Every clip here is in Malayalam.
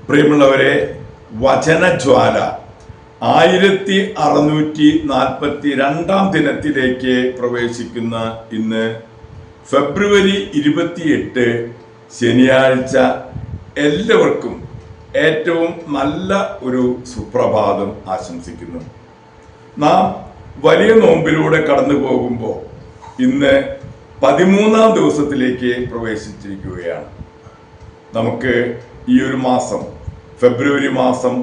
പ്രിയമുള്ളവരെ, വചനജ്വാല 1642 ദിനത്തിലേക്ക് പ്രവേശിക്കുന്ന ഇന്ന് ഫെബ്രുവരി 28 ശനിയാഴ്ച എല്ലാവർക്കും ഏറ്റവും നല്ല ഒരു സുപ്രഭാതം ആശംസിക്കുന്നു. നാം വലിയ നോമ്പിലൂടെ കടന്നു പോകുമ്പോൾ ഇന്ന് 13-ാം ദിവസത്തിലേക്ക് പ്രവേശിച്ചിരിക്കുകയാണ്. നമുക്ക് ഈ ഒരു മാസം, ഫെബ്രുവരി മാസം,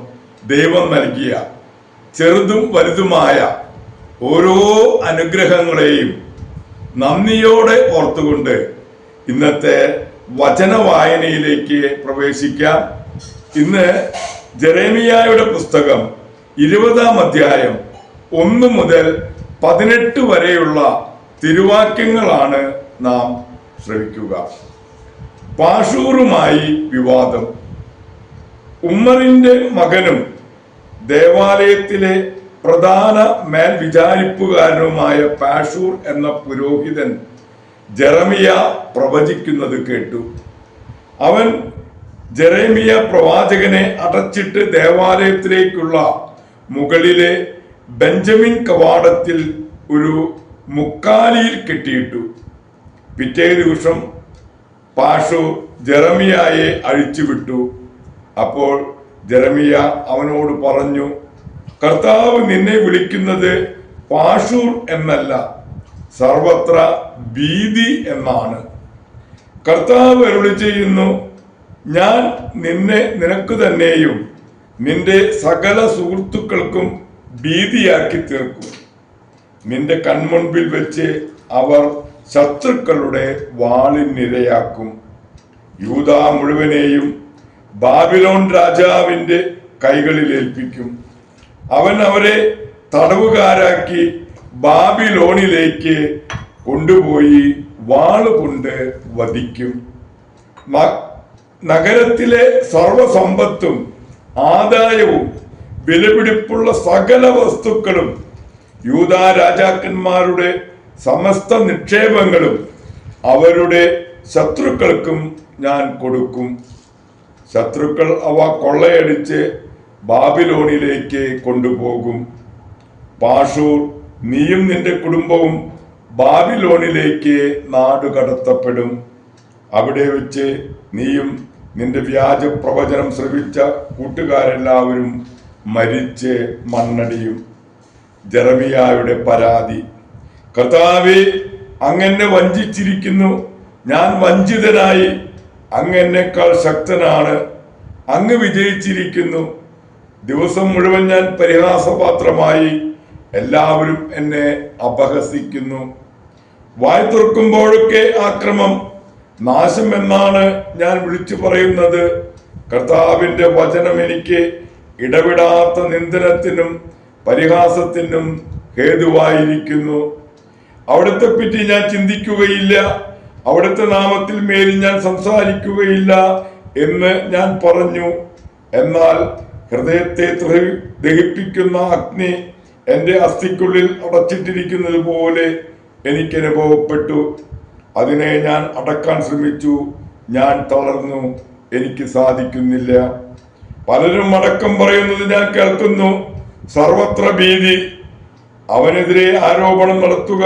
ദൈവം നൽകിയ ചെറുതും വലുതുമായ ഓരോ അനുഗ്രഹങ്ങളെയും നന്ദിയോടെ ഓർത്തുകൊണ്ട് ഇന്നത്തെ വചന വായനയിലേക്ക് പ്രവേശിക്കാം. ഇന്ന് ജെറേമിയായുടെ പുസ്തകം 20-ാം അധ്യായം 1 മുതൽ 18 വരെയുള്ള തിരുവാക്യങ്ങളാണ് നാം ശ്രവിക്കുക. പാഷൂറുമായി വിവാദം. ഉമ്മറിന്റെ മകനും ദേവാലയത്തിലെ പ്രധാന മേൽവിചാരിപ്പുകാരനുമായ പാഷൂർ എന്ന പുരോഹിതൻ ജെറമിയ പ്രവചിക്കുന്നത് കേട്ടു. അവൻ ജെറമിയ പ്രവാചകനെ അടച്ചിട്ട് ദേവാലയത്തിലേക്കുള്ള മുകളിലെ ബെഞ്ചമിൻ കവാടത്തിൽ ഒരു മുക്കാലിയിൽ കെട്ടിയിട്ടു. പിറ്റേ ദിവസം പാഷൂർ ജെറമിയായെ അഴിച്ചുവിട്ടു. അപ്പോൾ ജെറമിയ അവനോട് പറഞ്ഞു, കർത്താവ് നിന്നെ വിളിക്കുന്നത് പാഷൂർ എന്നല്ല, സർവത്ര ഭീതി എന്നാണ്. കർത്താവ് അരുളി ചെയ്യുന്നു, ഞാൻ നിന്നെ നിനക്ക് തന്നെയും നിന്റെ സകല സുഹൃത്തുക്കൾക്കും ഭീതിയാക്കി തീർക്കും. നിന്റെ കൺമുൻപിൽ വെച്ച് അവർ ശത്രുക്കളുടെ വാളിനിരയാക്കും. യൂദാ മുഴുവനെയും ബാബിലോൺ രാജാവിന്റെ കൈകളിൽ ഏൽപ്പിക്കും. അവൻ അവരെ തടവുകാരാക്കി ബാബിലോണിലേക്ക് കൊണ്ടുപോയി വാളുകൊണ്ട് വധിക്കും. നഗരത്തിലെ സർവസമ്പത്തും ആദായവും വിലപിടിപ്പുള്ള സകല വസ്തുക്കളും യൂദാ രാജാക്കന്മാരുടെ സമസ്ത നിക്ഷേപങ്ങളും അവരുടെ ശത്രുക്കൾക്കും ഞാൻ കൊടുക്കും. ശത്രുക്കൾ അവ കൊള്ളയടിച്ച് ബാബിലോണിലേക്ക് കൊണ്ടുപോകും. പാഷൂർ, നീയും നിന്റെ കുടുംബവും ബാബിലോണിലേക്ക് നാടുകടത്തപ്പെടും. അവിടെ വെച്ച് നീയും നിന്റെ വ്യാജ പ്രവചനം ശ്രവിച്ച കൂട്ടുകാരെല്ലാവരും മരിച്ച് മണ്ണടിയും. ജെറമിയായുടെ പരാതി. കർത്താവേ, അങ്ങെന്നെ വഞ്ചിച്ചിരിക്കുന്നു. ഞാൻ വഞ്ചിതനായി. അങ്ങ് എന്നേക്കാൾ ശക്തനാണ്. അങ്ങ് വിജയിച്ചിരിക്കുന്നു. ദിവസം മുഴുവൻ ഞാൻ പരിഹാസപാത്രമായി. എല്ലാവരും എന്നെ അപഹസിക്കുന്നു. വായ് തുറക്കുമ്പോഴൊക്കെ ആക്രമം, നാശം എന്നാണ് ഞാൻ വിളിച്ചു പറയുന്നത്. കർത്താവിന്റെ വചനം എനിക്ക് ഇടവിടാത്ത നിന്ദനത്തിനും പരിഹാസത്തിനും ഹേതുവായിരിക്കുന്നു. അവിടുത്തെ പറ്റി ഞാൻ ചിന്തിക്കുകയില്ല, അവിടുത്തെ നാമത്തിൽ മേലിൽ ഞാൻ സംസാരിക്കുകയില്ല എന്ന് ഞാൻ പറഞ്ഞു. എന്നാൽ ഹൃദയത്തെ ദഹിപ്പിക്കുന്ന അഗ്നി എൻ്റെ അസ്ഥിക്കുള്ളിൽ അടച്ചിട്ടിരിക്കുന്നത് പോലെ എനിക്ക് അനുഭവപ്പെട്ടു. അതിനെ ഞാൻ അടക്കാൻ ശ്രമിച്ചു. ഞാൻ തളർന്നു, എനിക്ക് സാധിക്കുന്നില്ല. പലരും അടക്കം പറയുന്നത് ഞാൻ കേൾക്കുന്നു. സർവത്ര ഭീതി. അവനെതിരെ ആരോപണം നടത്തുക,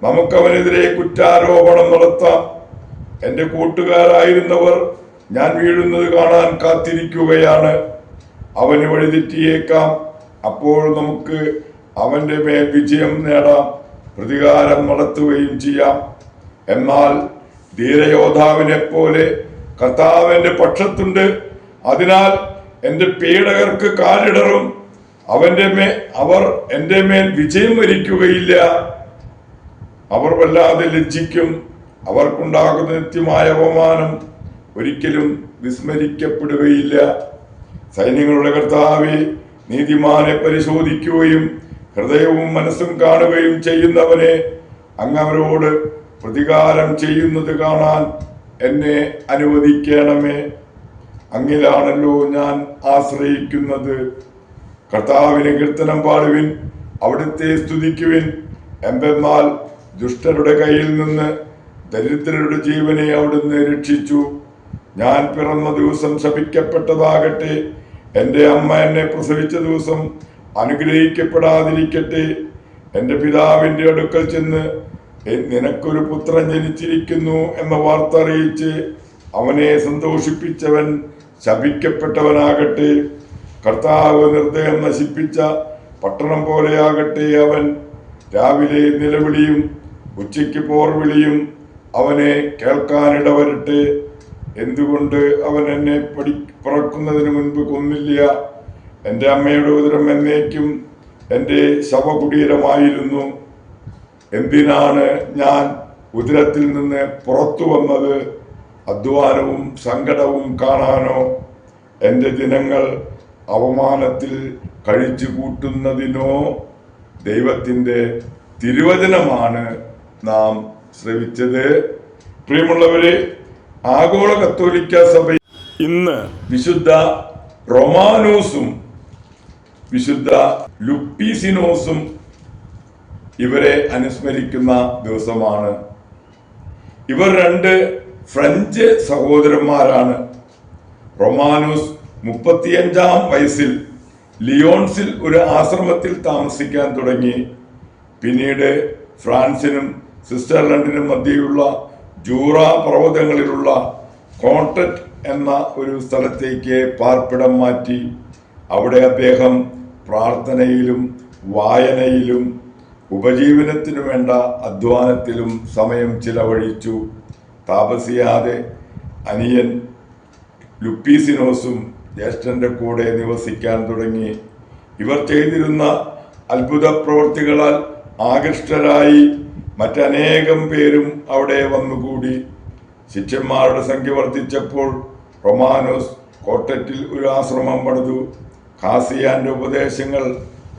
നമുക്കവനെതിരെ കുറ്റാരോപണം നടത്താം. എൻ്റെ കൂട്ടുകാരായിരുന്നവർ ഞാൻ വീഴുന്നത് കാണാൻ കാത്തിരിക്കുകയാണ്. അവന് വഴിതെറ്റിയേക്കാം, അപ്പോൾ നമുക്ക് അവന്റെ മേൽ വിജയം നേടാം, പ്രതികാരം നടത്തുകയും ചെയ്യാം. എന്നാൽ ധീരയോദ്ധാവിനെ പോലെ കർത്താവിന്റെ പക്ഷത്തുണ്ട്. അതിനാൽ എൻ്റെ പീഡകർക്ക് കാലിടറും. അവർ എൻ്റെ മേൽ വിജയം വരിക്കുകയില്ല. അവർ വല്ലാതെ ലജ്ജിക്കും. അവർക്കുണ്ടാകുന്ന നിത്യമായ അപമാനം ഒരിക്കലും വിസ്മരിക്കപ്പെടുകയില്ല. സൈന്യങ്ങളുടെ കർത്താവേ, നീതിമാനെ പരിശോധിക്കുകയും ഹൃദയവും മനസ്സും കാണുകയും ചെയ്യുന്നവനെ, അങ്ങ് അവരോട് പ്രതികാരം ചെയ്യുന്നത് കാണാൻ എന്നെ അനുവദിക്കണമേ. അങ്ങിലാണല്ലോ ഞാൻ ആശ്രയിക്കുന്നത്. കർത്താവിനെ കീർത്തനം പാടുവിൻ, അവിടുത്തെ സ്തുതിക്കുവിൻ. എന്തെന്നാൽ ദുഷ്ടരുടെ കയ്യിൽ നിന്ന് ദരിദ്രരുടെ ജീവനെ അവിടുന്ന് രക്ഷിച്ചു. ഞാൻ പിറന്ന ദിവസം ശപിക്കപ്പെട്ടതാകട്ടെ. എൻ്റെ അമ്മ എന്നെ പ്രസവിച്ച ദിവസം അനുഗ്രഹിക്കപ്പെടാതിരിക്കട്ടെ. എൻ്റെ പിതാവിൻ്റെ അടുക്കൽ ചെന്ന് നിനക്കൊരു പുത്രൻ ജനിച്ചിരിക്കുന്നു എന്ന വാർത്ത അറിയിച്ച് അവനെ സന്തോഷിപ്പിച്ചവൻ ശപിക്കപ്പെട്ടവനാകട്ടെ. കർത്താവ് നിർദ്ദയം നശിപ്പിച്ച പട്ടണം പോലെയാകട്ടെ അവൻ. രാവിലെ നിലവിളിയും ഉച്ചയ്ക്ക് പോർവിളിയും അവനെ കേൾക്കാനിടവരട്ടെ. എന്തുകൊണ്ട് അവൻ എന്നെ പിറക്കുന്നതിന് മുൻപ് കൊന്നില്ല? എൻ്റെ അമ്മയുടെ ഉദരം എന്നേക്കും എൻ്റെ ശവകുടീരമായിരുന്നു. എന്തിനാണ് ഞാൻ ഉദരത്തിൽ നിന്ന് പുറത്തു വന്നത്? അധ്വാനവും സങ്കടവും കാണാനോ? എൻ്റെ ദിനങ്ങൾ അവമാനത്തിൽ കഴിച്ചു കൂട്ടുന്നതിനോ? ദൈവത്തിൻ്റെ തിരുവചനമാണ് നാം ശ്രവിച്ചത്. പ്രിയമുള്ളവരെ, ആഗോള കത്തോലിക്ക സഭ ഇന്ന് വിശുദ്ധ റൊമാനോസും വിശുദ്ധ ലുപ്പീസിനോസും ഇവരെ അനുസ്മരിക്കുന്ന ദിവസമാണ്. ഇവർ രണ്ട് ഫ്രഞ്ച് സഹോദരന്മാരാണ്. റൊമാനോസ് 35-ാം വയസ്സിൽ ലിയോൺസിൽ ഒരു ആശ്രമത്തിൽ താമസിക്കാൻ തുടങ്ങി. പിന്നീട് ഫ്രാൻസിനും സ്വിറ്റ്സർലൻഡിനും മധ്യയുള്ള ജൂറ പർവ്വതങ്ങളിലുള്ള കോട്ടറ്റ് എന്ന ഒരു സ്ഥലത്തേക്ക് പാർപ്പിടം മാറ്റി. അവിടെ അദ്ദേഹം പ്രാർത്ഥനയിലും വായനയിലും ഉപജീവനത്തിനു വേണ്ട അധ്വാനത്തിലും സമയം ചിലവഴിച്ചു. താപസിയാതെ അനിയൻ ലുപ്പീസിനോസും ജ്യേഷ്ഠന്റെ കൂടെ നിവസിക്കാൻ തുടങ്ങി. ഇവർ ചെയ്തിരുന്ന അത്ഭുത പ്രവൃത്തികളാൽ ആകൃഷ്ടരായി മറ്റനേകം പേരും അവിടെ വന്നുകൂടി. ശിഷ്യന്മാരുടെ സംഖ്യ വർദ്ധിച്ചപ്പോൾ റൊമാനോസ് കോട്ടറ്റിൽ ഒരു ആശ്രമം പണിതു. കാസിയാന്റെ ഉപദേശങ്ങൾ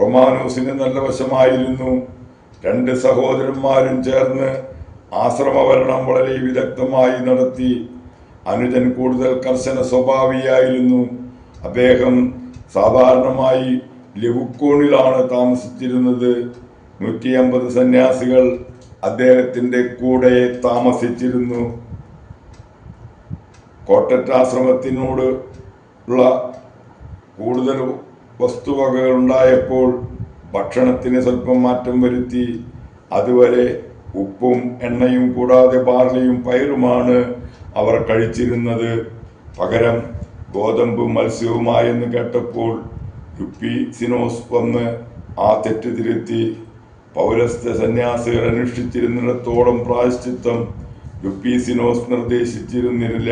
റൊമാനോസിന് നല്ല വശമായിരുന്നു. രണ്ട് സഹോദരന്മാരും ചേർന്ന് ആശ്രമഭരണം വളരെ വിദഗ്ധമായി നടത്തി. അനുജൻ കൂടുതൽ കർശന സ്വഭാവിയായിരുന്നു. അദ്ദേഹം സാധാരണമായി ലെവുക്കോണിലാണ് താമസിച്ചിരുന്നത്. 150 സന്യാസികൾ അദ്ദേഹത്തിന്റെ കൂടെ താമസിച്ചിരുന്നു. കോട്ടറ്റ് ആശ്രമത്തിനോട് ഉള്ള കൂടുതൽ വസ്തുവകകൾ ഉണ്ടായപ്പോൾ ഭക്ഷണത്തിന് സ്വല്പം മാറ്റം വരുത്തി. അതുവരെ ഉപ്പും എണ്ണയും കൂടാതെ ബാർലിയും പയറുമാണ് അവർ കഴിച്ചിരുന്നത്. പകരം ഗോതമ്പും മത്സ്യവുമായെന്ന് കേട്ടപ്പോൾ ലുപ്പീസിനോസ് വന്ന് ആ തെറ്റ് തിരുത്തി. പൗരസ്ത്യ സന്യാസികൾ അനുഷ്ഠിച്ചിരുന്നിടത്തോളം പ്രായശ്ചിത്തം ലുപ്പീസിനോസ് നിർദ്ദേശിച്ചിരുന്നില്ല.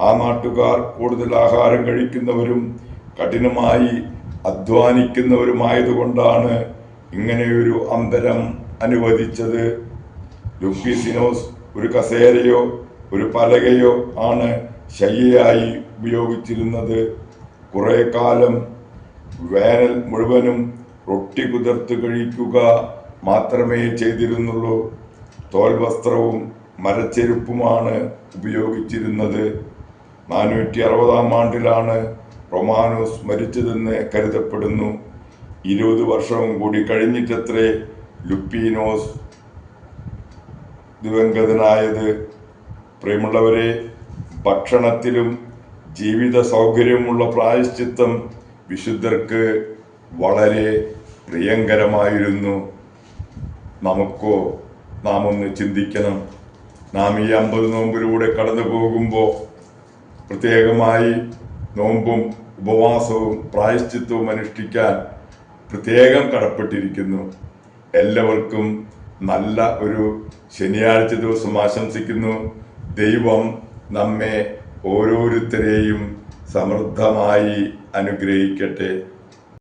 ആ നാട്ടുകാർ കൂടുതൽ ആഹാരം കഴിക്കുന്നവരും കഠിനമായി അധ്വാനിക്കുന്നവരുമായതുകൊണ്ടാണ് ഇങ്ങനെയൊരു അന്തരം അനുവദിച്ചത്. ലുപ്പീസിനോസ് ഒരു കസേരയോ ഒരു പലകയോ ആണ് ശയ്യയായി ഉപയോഗിച്ചിരുന്നത്. കുറെ കാലം വേനൽ മുഴുവനും റൊട്ടി കുതിർത്ത് കഴിക്കുക മാത്രമേ ചെയ്തിരുന്നുള്ളൂ. തോൽവസ്ത്രവും മരച്ചെരുപ്പുമാണ് ഉപയോഗിച്ചിരുന്നത്. 460-ാം ആണ്ടിലാണ് റൊമാനോസ് മരിച്ചതെന്ന് കരുതപ്പെടുന്നു. 20 വർഷവും കൂടി കഴിഞ്ഞിട്ടത്രേ ലുപ്പീനോസ് ദിവംഗതനായത്. പ്രിയമുള്ളവരെ, ഭക്ഷണത്തിലും ജീവിത സൗകര്യമുള്ള പ്രായശ്ചിത്തം വിശുദ്ധർക്ക് വളരെ പ്രിയങ്കരമായിരുന്നു. നമുക്കോ? നാം ഒന്ന് ചിന്തിക്കണം. നാം ഈ 50 നോമ്പിലൂടെ കടന്നു പോകുമ്പോൾ പ്രത്യേകമായി നോമ്പും ഉപവാസവും പ്രായശ്ചിത്തവും അനുഷ്ഠിക്കാൻ പ്രത്യേകം കടപ്പെട്ടിരിക്കുന്നു. എല്ലാവർക്കും നല്ല ഒരു ശനിയാഴ്ച ദിവസം ആശംസിക്കുന്നു. ദൈവം നമ്മെ ഓരോരുത്തരെയും സമൃദ്ധമായി അനുഗ്രഹിക്കട്ടെ.